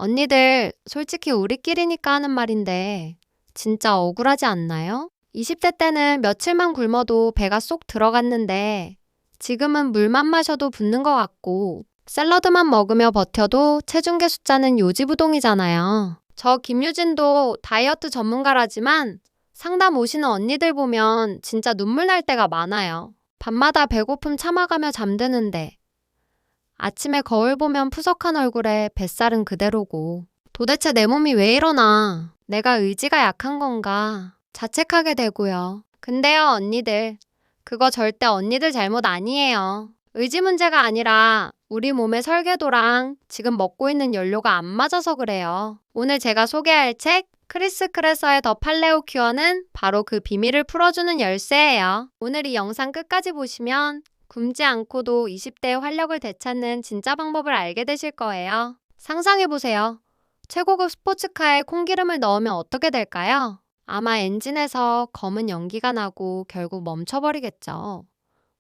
언니들, 솔직히 우리끼리니까 하는 말인데, 진짜 억울하지 않나요? 20대 때는 며칠만 굶어도 배가 쏙 들어갔는데, 지금은 물만 마셔도 붓는 것 같고, 샐러드만 먹으며 버텨도 체중계 숫자는 요지부동이잖아요. 저 김유진도 다이어트 전문가라지만 상담 오시는 언니들 보면 진짜 눈물 날 때가 많아요. 밤마다 배고픔 참아가며 잠드는데, 아침에 거울 보면 푸석한 얼굴에 뱃살은 그대로고 도대체 내 몸이 왜 이러나 내가 의지가 약한 건가 자책하게 되고요. 근데요 언니들 그거 절대 언니들 잘못 아니에요. 의지 문제가 아니라 우리 몸의 설계도랑 지금 먹고 있는 연료가 안 맞아서 그래요. 오늘 제가 소개할 책 크리스 크레서의 더 팔레오 큐어는 바로 그 비밀을 풀어주는 열쇠예요. 오늘 이 영상 끝까지 보시면 굶지 않고도 20대의 활력을 되찾는 진짜 방법을 알게 되실 거예요. 상상해보세요. 최고급 스포츠카에 콩기름을 넣으면 어떻게 될까요? 아마 엔진에서 검은 연기가 나고 결국 멈춰버리겠죠.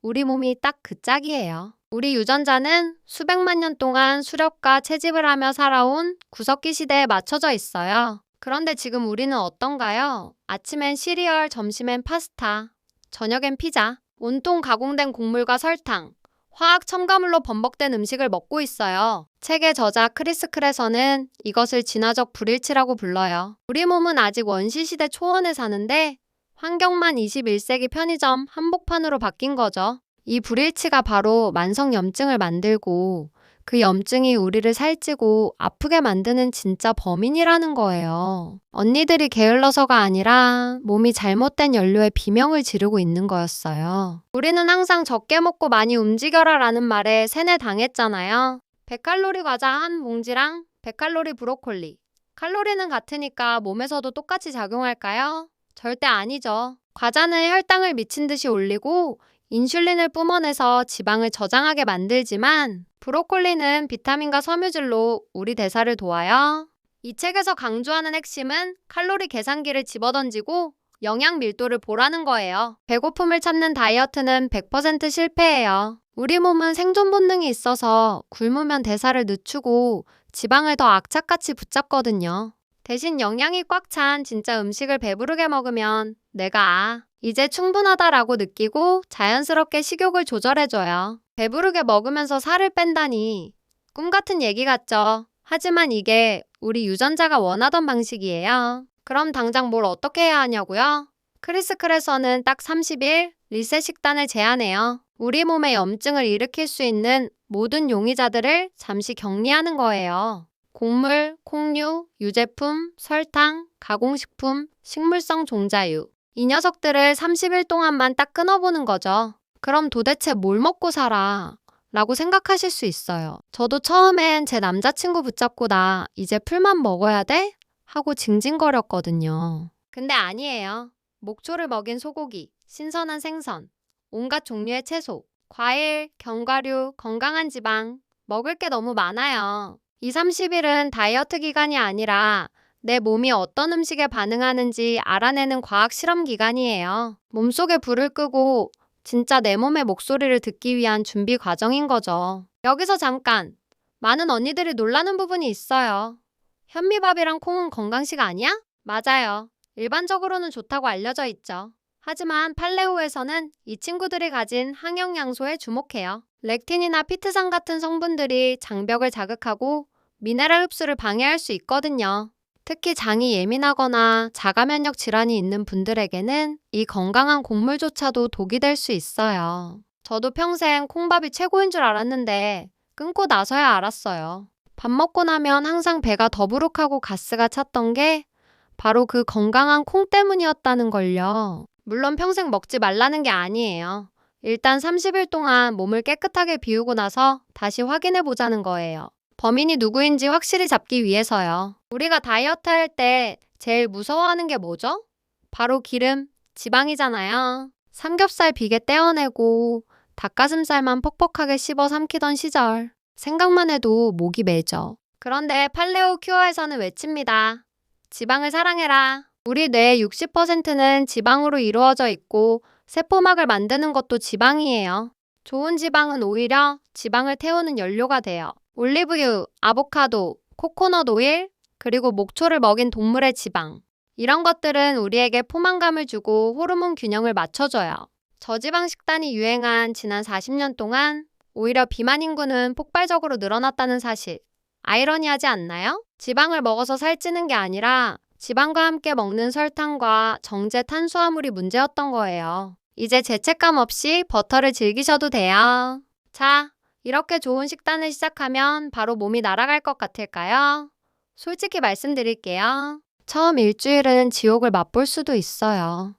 우리 몸이 딱 그 짝이에요. 우리 유전자는 수백만 년 동안 수렵과 채집을 하며 살아온 구석기 시대에 맞춰져 있어요. 그런데 지금 우리는 어떤가요? 아침엔 시리얼, 점심엔 파스타, 저녁엔 피자. 온통 가공된 곡물과 설탕, 화학 첨가물로 범벅된 음식을 먹고 있어요. 책의 저자 크리스 크레서는 이것을 진화적 불일치라고 불러요. 우리 몸은 아직 원시시대 초원에 사는데 환경만 21세기 편의점 한복판으로 바뀐 거죠. 이 불일치가 바로 만성염증을 만들고 그 염증이 우리를 살찌고 아프게 만드는 진짜 범인이라는 거예요. 언니들이 게을러서가 아니라 몸이 잘못된 연료에 비명을 지르고 있는 거였어요. 우리는 항상 적게 먹고 많이 움직여라 라는 말에 세뇌당했잖아요. 100칼로리 과자 한 봉지랑 100칼로리 브로콜리. 칼로리는 같으니까 몸에서도 똑같이 작용할까요? 절대 아니죠. 과자는 혈당을 미친 듯이 올리고 인슐린을 뿜어내서 지방을 저장하게 만들지만 브로콜리는 비타민과 섬유질로 우리 대사를 도와요. 이 책에서 강조하는 핵심은 칼로리 계산기를 집어던지고 영양 밀도를 보라는 거예요. 배고픔을 참는 다이어트는 100% 실패예요. 우리 몸은 생존 본능이 있어서 굶으면 대사를 늦추고 지방을 더 악착같이 붙잡거든요. 대신 영양이 꽉 찬 진짜 음식을 배부르게 먹으면 내가 이제 충분하다라고 느끼고 자연스럽게 식욕을 조절해줘요. 배부르게 먹으면서 살을 뺀다니 꿈 같은 얘기 같죠? 하지만 이게 우리 유전자가 원하던 방식이에요. 그럼 당장 뭘 어떻게 해야 하냐고요? 크리스 크레서는 딱 30일 리셋 식단을 제안해요. 우리 몸에 염증을 일으킬 수 있는 모든 용의자들을 잠시 격리하는 거예요. 곡물, 콩류, 유제품, 설탕, 가공식품, 식물성 종자유. 이 녀석들을 30일 동안만 딱 끊어보는 거죠. 그럼 도대체 뭘 먹고 살아? 라고 생각하실 수 있어요. 저도 처음엔 제 남자친구 붙잡고 나 이제 풀만 먹어야 돼? 하고 징징거렸거든요. 근데 아니에요. 목초를 먹인 소고기, 신선한 생선, 온갖 종류의 채소, 과일, 견과류, 건강한 지방. 먹을 게 너무 많아요. 이 30일은 다이어트 기간이 아니라 내 몸이 어떤 음식에 반응하는지 알아내는 과학 실험 기간이에요. 몸속에 불을 끄고 진짜 내 몸의 목소리를 듣기 위한 준비 과정인 거죠. 여기서 잠깐! 많은 언니들이 놀라는 부분이 있어요. 현미밥이랑 콩은 건강식 아니야? 맞아요. 일반적으로는 좋다고 알려져 있죠. 하지만 팔레오에서는 이 친구들이 가진 항영양소에 주목해요. 렉틴이나 피트산 같은 성분들이 장벽을 자극하고 미네랄 흡수를 방해할 수 있거든요. 특히 장이 예민하거나 자가 면역 질환이 있는 분들에게는 이 건강한 곡물조차도 독이 될 수 있어요. 저도 평생 콩밥이 최고인 줄 알았는데 끊고 나서야 알았어요. 밥 먹고 나면 항상 배가 더부룩하고 가스가 찼던 게 바로 그 건강한 콩 때문이었다는 걸요. 물론 평생 먹지 말라는 게 아니에요. 일단 30일 동안 몸을 깨끗하게 비우고 나서 다시 확인해 보자는 거예요. 범인이 누구인지 확실히 잡기 위해서요. 우리가 다이어트 할 때 제일 무서워하는 게 뭐죠? 바로 기름, 지방이잖아요. 삼겹살 비계 떼어내고 닭가슴살만 퍽퍽하게 씹어 삼키던 시절. 생각만 해도 목이 메죠. 그런데 팔레오 큐어에서는 외칩니다. 지방을 사랑해라. 우리 뇌의 60%는 지방으로 이루어져 있고 세포막을 만드는 것도 지방이에요. 좋은 지방은 오히려 지방을 태우는 연료가 돼요. 올리브유, 아보카도, 코코넛 오일, 그리고 목초를 먹인 동물의 지방. 이런 것들은 우리에게 포만감을 주고 호르몬 균형을 맞춰줘요. 저지방 식단이 유행한 지난 40년 동안 오히려 비만 인구는 폭발적으로 늘어났다는 사실. 아이러니하지 않나요? 지방을 먹어서 살찌는 게 아니라 지방과 함께 먹는 설탕과 정제 탄수화물이 문제였던 거예요. 이제 죄책감 없이 버터를 즐기셔도 돼요. 자, 이렇게 좋은 식단을 시작하면 바로 몸이 날아갈 것 같을까요? 솔직히 말씀드릴게요. 처음 일주일은 지옥을 맛볼 수도 있어요.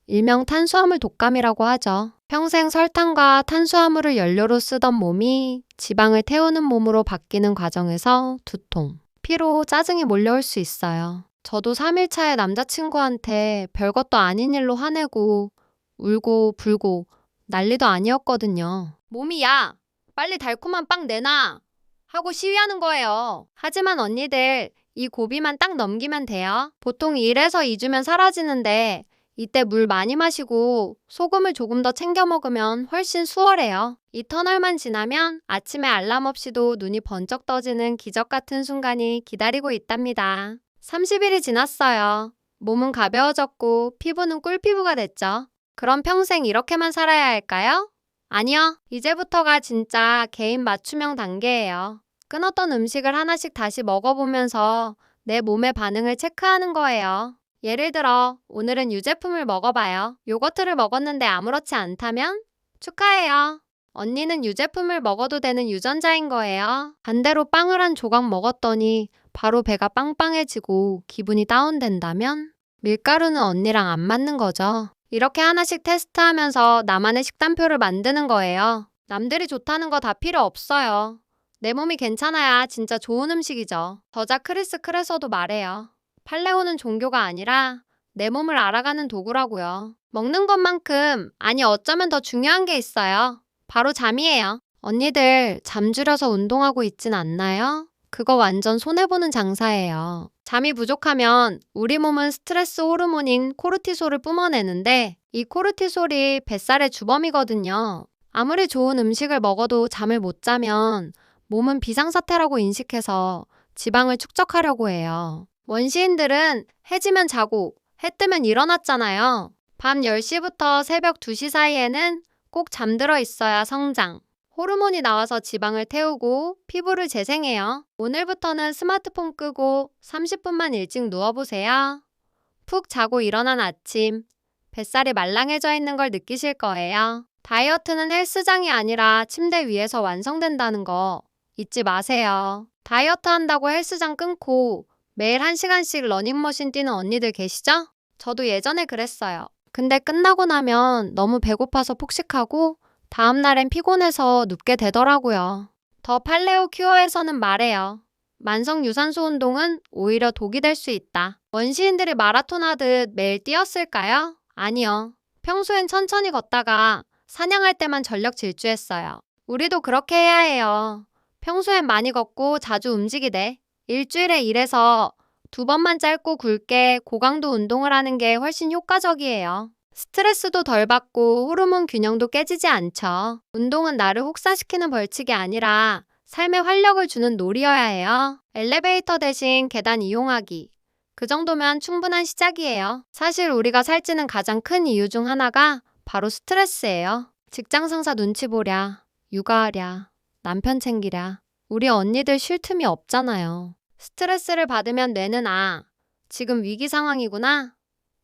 일명 탄수화물 독감이라고 하죠. 평생 설탕과 탄수화물을 연료로 쓰던 몸이 지방을 태우는 몸으로 바뀌는 과정에서 두통, 피로, 짜증이 몰려올 수 있어요. 저도 3일차에 남자친구한테 별것도 아닌 일로 화내고 울고 불고 난리도 아니었거든요. 몸이 야, 빨리 달콤한 빵 내놔 하고 시위하는 거예요. 하지만 언니들, 이 고비만 딱 넘기면 돼요. 보통 1에서 2주면 사라지는데 이때 물 많이 마시고 소금을 조금 더 챙겨 먹으면 훨씬 수월해요. 이 터널만 지나면 아침에 알람 없이도 눈이 번쩍 떠지는 기적 같은 순간이 기다리고 있답니다. 30일이 지났어요. 몸은 가벼워졌고 피부는 꿀피부가 됐죠. 그럼 평생 이렇게만 살아야 할까요? 아니요. 이제부터가 진짜 개인 맞춤형 단계예요. 끊었던 음식을 하나씩 다시 먹어보면서 내 몸의 반응을 체크하는 거예요. 예를 들어 오늘은 유제품을 먹어봐요. 요거트를 먹었는데 아무렇지 않다면? 축하해요. 언니는 유제품을 먹어도 되는 유전자인 거예요. 반대로 빵을 한 조각 먹었더니 바로 배가 빵빵해지고 기분이 다운된다면? 밀가루는 언니랑 안 맞는 거죠. 이렇게 하나씩 테스트하면서 나만의 식단표를 만드는 거예요. 남들이 좋다는 거 다 필요 없어요. 내 몸이 괜찮아야 진짜 좋은 음식이죠. 저자 크리스 크레서도 말해요. 팔레오는 종교가 아니라 내 몸을 알아가는 도구라고요. 먹는 것만큼, 아니 어쩌면 더 중요한 게 있어요. 바로 잠이에요. 언니들 잠 줄여서 운동하고 있진 않나요? 그거 완전 손해보는 장사예요. 잠이 부족하면 우리 몸은 스트레스 호르몬인 코르티솔을 뿜어내는데 이 코르티솔이 뱃살의 주범이거든요. 아무리 좋은 음식을 먹어도 잠을 못 자면 몸은 비상사태라고 인식해서 지방을 축적하려고 해요. 원시인들은 해지면 자고 해 뜨면 일어났잖아요. 밤 10시부터 새벽 2시 사이에는 꼭 잠들어 있어야 성장, 호르몬이 나와서 지방을 태우고 피부를 재생해요. 오늘부터는 스마트폰 끄고 30분만 일찍 누워보세요. 푹 자고 일어난 아침, 뱃살이 말랑해져 있는 걸 느끼실 거예요. 다이어트는 헬스장이 아니라 침대 위에서 완성된다는 거 잊지 마세요. 다이어트 한다고 헬스장 끊고 매일 1시간씩 러닝머신 뛰는 언니들 계시죠? 저도 예전에 그랬어요. 근데 끝나고 나면 너무 배고파서 폭식하고 다음날엔 피곤해서 눕게 되더라고요. 더 팔레오 큐어에서는 말해요. 만성 유산소 운동은 오히려 독이 될 수 있다. 원시인들이 마라톤 하듯 매일 뛰었을까요? 아니요. 평소엔 천천히 걷다가 사냥할 때만 전력 질주했어요. 우리도 그렇게 해야 해요. 평소엔 많이 걷고 자주 움직이되 일주일에 1에서 2번만 짧고 굵게 고강도 운동을 하는 게 훨씬 효과적이에요. 스트레스도 덜 받고 호르몬 균형도 깨지지 않죠. 운동은 나를 혹사시키는 벌칙이 아니라 삶에 활력을 주는 놀이여야 해요. 엘리베이터 대신 계단 이용하기. 그 정도면 충분한 시작이에요. 사실 우리가 살찌는 가장 큰 이유 중 하나가 바로 스트레스예요. 직장 상사 눈치 보랴, 육아하랴, 남편 챙기랴. 우리 언니들 쉴 틈이 없잖아요. 스트레스를 받으면 뇌는 지금 위기 상황이구나.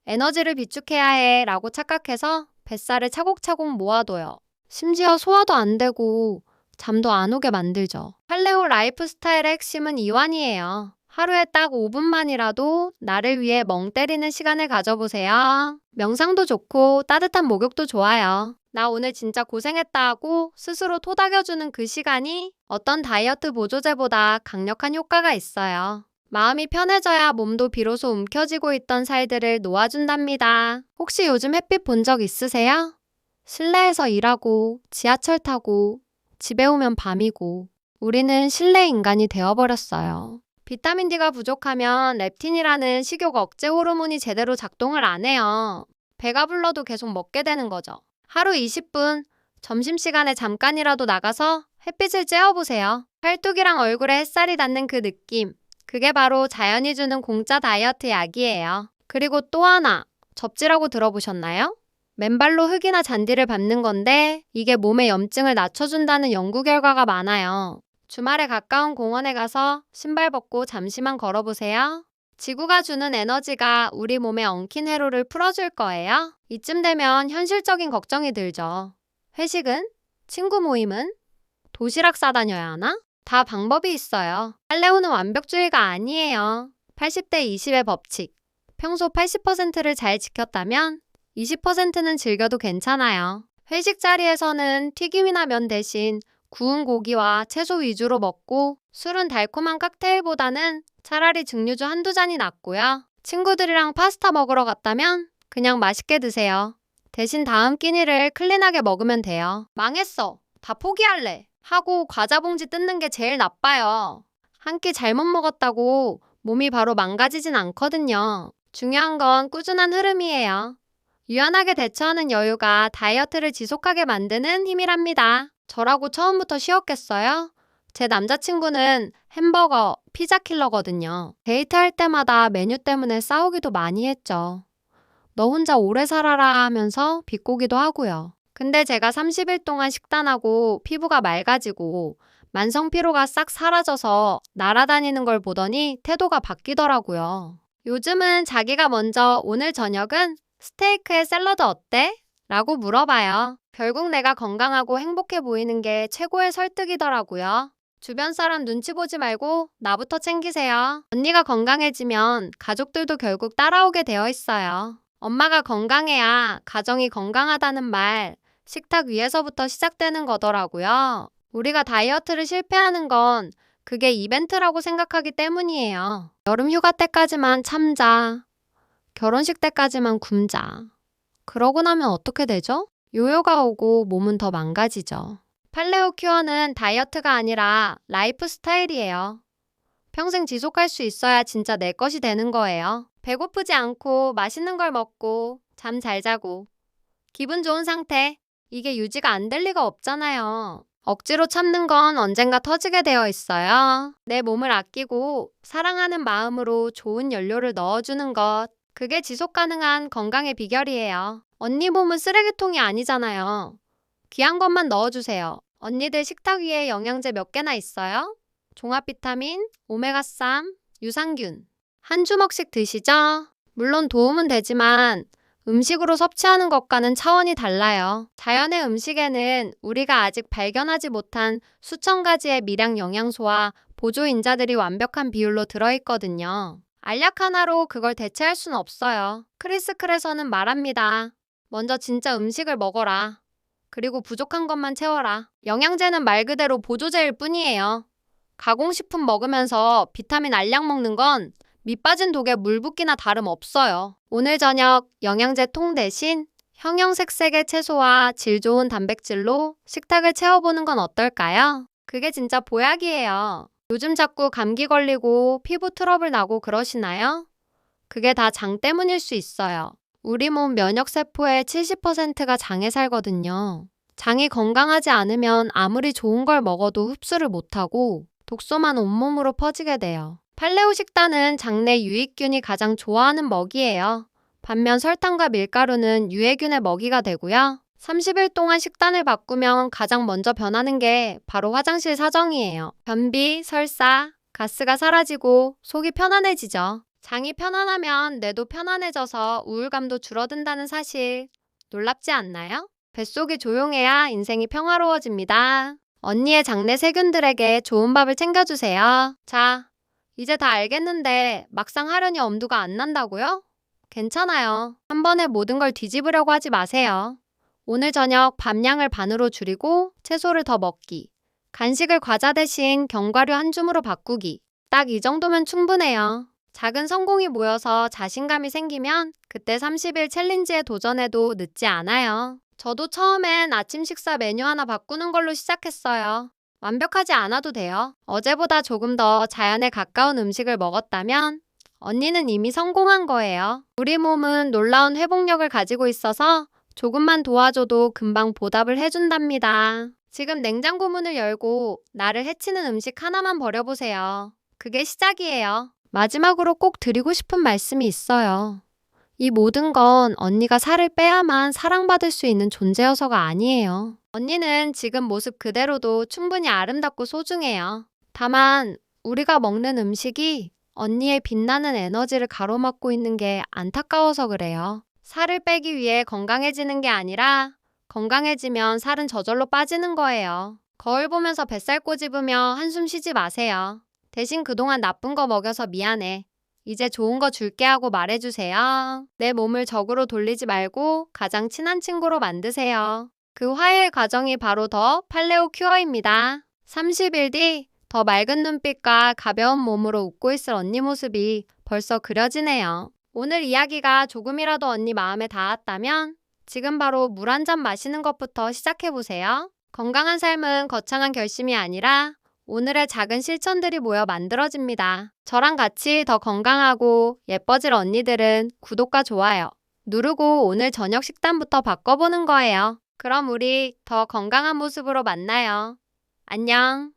에너지를 비축해야 해 라고 착각해서 뱃살을 차곡차곡 모아둬요. 심지어 소화도 안 되고 잠도 안 오게 만들죠. 팔레오 라이프 스타일의 핵심은 이완이에요. 하루에 딱 5분만이라도 나를 위해 멍 때리는 시간을 가져보세요. 명상도 좋고 따뜻한 목욕도 좋아요. 나 오늘 진짜 고생했다 하고 스스로 토닥여주는 그 시간이 어떤 다이어트 보조제보다 강력한 효과가 있어요. 마음이 편해져야 몸도 비로소 움켜쥐고 있던 살들을 놓아준답니다. 혹시 요즘 햇빛 본 적 있으세요? 실내에서 일하고 지하철 타고 집에 오면 밤이고 우리는 실내 인간이 되어버렸어요. 비타민 D가 부족하면 렙틴이라는 식욕 억제 호르몬이 제대로 작동을 안 해요. 배가 불러도 계속 먹게 되는 거죠. 하루 20분, 점심시간에 잠깐이라도 나가서 햇빛을 쬐어보세요. 팔뚝이랑 얼굴에 햇살이 닿는 그 느낌, 그게 바로 자연이 주는 공짜 다이어트 약이에요. 그리고 또 하나, 접지라고 들어보셨나요? 맨발로 흙이나 잔디를 밟는 건데 이게 몸의 염증을 낮춰준다는 연구 결과가 많아요. 주말에 가까운 공원에 가서 신발 벗고 잠시만 걸어보세요. 지구가 주는 에너지가 우리 몸의 엉킨 회로를 풀어줄 거예요. 이쯤 되면 현실적인 걱정이 들죠. 회식은? 친구 모임은? 도시락 싸다녀야 하나? 다 방법이 있어요. 팔레오는 완벽주의가 아니에요. 80대 20의 법칙. 평소 80%를 잘 지켰다면 20%는 즐겨도 괜찮아요. 회식 자리에서는 튀김이나 면 대신 구운 고기와 채소 위주로 먹고 술은 달콤한 칵테일보다는 차라리 증류주 한두 잔이 낫고요. 친구들이랑 파스타 먹으러 갔다면 그냥 맛있게 드세요. 대신 다음 끼니를 클린하게 먹으면 돼요. 망했어. 다 포기할래. 하고 과자 봉지 뜯는 게 제일 나빠요. 한 끼 잘못 먹었다고 몸이 바로 망가지진 않거든요. 중요한 건 꾸준한 흐름이에요. 유연하게 대처하는 여유가 다이어트를 지속하게 만드는 힘이랍니다. 저라고 처음부터 쉬웠겠어요? 제 남자친구는 햄버거, 피자 킬러거든요. 데이트할 때마다 메뉴 때문에 싸우기도 많이 했죠. 너 혼자 오래 살아라 하면서 비꼬기도 하고요. 근데 제가 30일 동안 식단하고 피부가 맑아지고 만성 피로가 싹 사라져서 날아다니는 걸 보더니 태도가 바뀌더라고요. 요즘은 자기가 먼저 오늘 저녁은 스테이크에 샐러드 어때? 라고 물어봐요. 결국 내가 건강하고 행복해 보이는 게 최고의 설득이더라고요. 주변 사람 눈치 보지 말고 나부터 챙기세요. 언니가 건강해지면 가족들도 결국 따라오게 되어 있어요. 엄마가 건강해야 가정이 건강하다는 말, 식탁 위에서부터 시작되는 거더라고요. 우리가 다이어트를 실패하는 건 그게 이벤트라고 생각하기 때문이에요. 여름 휴가 때까지만 참자. 결혼식 때까지만 굶자. 그러고 나면 어떻게 되죠? 요요가 오고 몸은 더 망가지죠. 팔레오 큐어는 다이어트가 아니라 라이프 스타일이에요. 평생 지속할 수 있어야 진짜 내 것이 되는 거예요. 배고프지 않고 맛있는 걸 먹고 잠 잘 자고 기분 좋은 상태. 이게 유지가 안 될 리가 없잖아요. 억지로 참는 건 언젠가 터지게 되어 있어요. 내 몸을 아끼고 사랑하는 마음으로 좋은 연료를 넣어주는 것. 그게 지속 가능한 건강의 비결이에요. 언니 몸은 쓰레기통이 아니잖아요. 귀한 것만 넣어주세요. 언니들 식탁 위에 영양제 몇 개나 있어요? 종합 비타민, 오메가3, 유산균. 한 주먹씩 드시죠? 물론 도움은 되지만 음식으로 섭취하는 것과는 차원이 달라요. 자연의 음식에는 우리가 아직 발견하지 못한 수천 가지의 미량 영양소와 보조인자들이 완벽한 비율로 들어있거든요. 알약 하나로 그걸 대체할 순 없어요. 크리스 크래서는 말합니다. 먼저 진짜 음식을 먹어라. 그리고 부족한 것만 채워라. 영양제는 말 그대로 보조제일 뿐이에요. 가공식품 먹으면서 비타민 알약 먹는 건 밑 빠진 독에 물 붓기나 다름없어요. 오늘 저녁 영양제 통 대신 형형색색의 채소와 질 좋은 단백질로 식탁을 채워보는 건 어떨까요? 그게 진짜 보약이에요. 요즘 자꾸 감기 걸리고 피부 트러블 나고 그러시나요? 그게 다 장 때문일 수 있어요. 우리 몸 면역세포의 70%가 장에 살거든요. 장이 건강하지 않으면 아무리 좋은 걸 먹어도 흡수를 못하고 독소만 온몸으로 퍼지게 돼요. 팔레오 식단은 장내 유익균이 가장 좋아하는 먹이예요. 반면 설탕과 밀가루는 유해균의 먹이가 되고요. 30일 동안 식단을 바꾸면 가장 먼저 변하는 게 바로 화장실 사정이에요. 변비, 설사, 가스가 사라지고 속이 편안해지죠. 장이 편안하면 뇌도 편안해져서 우울감도 줄어든다는 사실 놀랍지 않나요? 뱃속이 조용해야 인생이 평화로워집니다. 언니의 장내 세균들에게 좋은 밥을 챙겨주세요. 자, 이제 다 알겠는데 막상 하려니 엄두가 안 난다고요? 괜찮아요. 한 번에 모든 걸 뒤집으려고 하지 마세요. 오늘 저녁 밥량을 반으로 줄이고 채소를 더 먹기. 간식을 과자 대신 견과류 한 줌으로 바꾸기. 딱 이 정도면 충분해요. 작은 성공이 모여서 자신감이 생기면 그때 30일 챌린지에 도전해도 늦지 않아요. 저도 처음엔 아침 식사 메뉴 하나 바꾸는 걸로 시작했어요. 완벽하지 않아도 돼요. 어제보다 조금 더 자연에 가까운 음식을 먹었다면 언니는 이미 성공한 거예요. 우리 몸은 놀라운 회복력을 가지고 있어서 조금만 도와줘도 금방 보답을 해준답니다. 지금 냉장고 문을 열고 나를 해치는 음식 하나만 버려보세요. 그게 시작이에요. 마지막으로 꼭 드리고 싶은 말씀이 있어요. 이 모든 건 언니가 살을 빼야만 사랑받을 수 있는 존재여서가 아니에요. 언니는 지금 모습 그대로도 충분히 아름답고 소중해요. 다만 우리가 먹는 음식이 언니의 빛나는 에너지를 가로막고 있는 게 안타까워서 그래요. 살을 빼기 위해 건강해지는 게 아니라 건강해지면 살은 저절로 빠지는 거예요. 거울 보면서 뱃살 꼬집으며 한숨 쉬지 마세요. 대신 그동안 나쁜 거 먹여서 미안해. 이제 좋은 거 줄게 하고 말해주세요. 내 몸을 적으로 돌리지 말고 가장 친한 친구로 만드세요. 그 화해의 과정이 바로 더 팔레오 큐어입니다. 30일 뒤 더 맑은 눈빛과 가벼운 몸으로 웃고 있을 언니 모습이 벌써 그려지네요. 오늘 이야기가 조금이라도 언니 마음에 닿았다면 지금 바로 물 한 잔 마시는 것부터 시작해보세요. 건강한 삶은 거창한 결심이 아니라 오늘의 작은 실천들이 모여 만들어집니다. 저랑 같이 더 건강하고 예뻐질 언니들은 구독과 좋아요 누르고 오늘 저녁 식단부터 바꿔보는 거예요. 그럼 우리 더 건강한 모습으로 만나요. 안녕.